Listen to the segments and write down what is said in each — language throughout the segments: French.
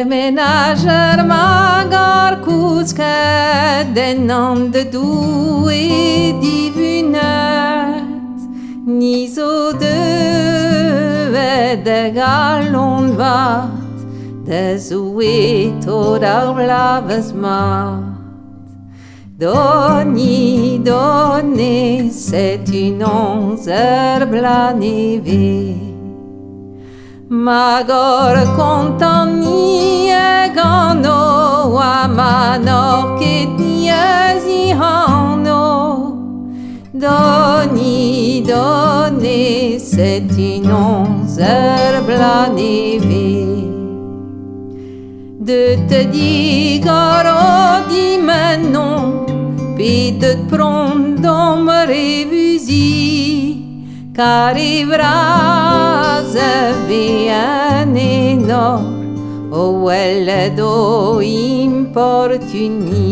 ménageur magar kuska den an de doux et divunet ni zo de galon vat de zoe to dar blaves mat. Doni, donné, c'est une onze blanévé. Magor contani gano a manor ket niazi hano. Doni, donné, c'est une onze blanévé. De te dire di menon, puis de te prendre dans ma révisie, car ivras bien énorme, oh elle do importuni.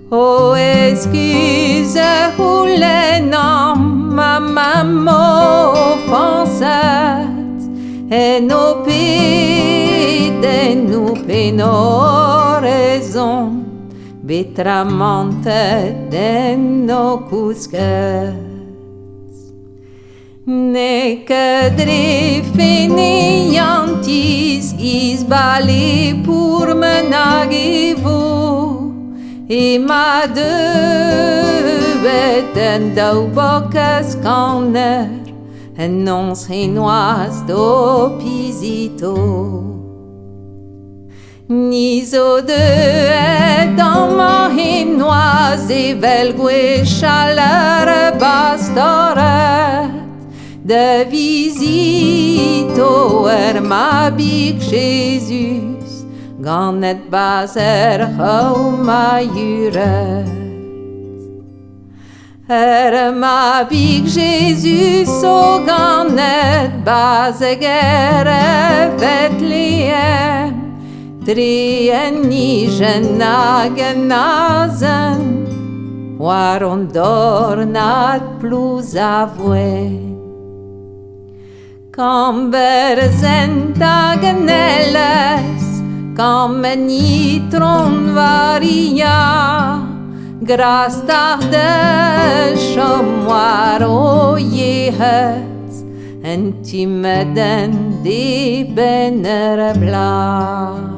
Oh excuse ou les noms, ma maman offensate, et nos nous peno raison, betramante de nos cuscas. Ne que drefeniantis isbali pour menagevo, et ma de beten dau bocas canner, en non renoise do pisito. Niso de dans ma hinoise et velgue chaleur bastoret de visito ma big Jésus ganet baser ho ma juret ma big Jésus so ganet baser Bethlehem. Trieni genagenazen, waron dornat plus avuen. Quand berzenta genelles, quand menitron varia, gras tarde chomoiro jehet, en timeden di benere bla.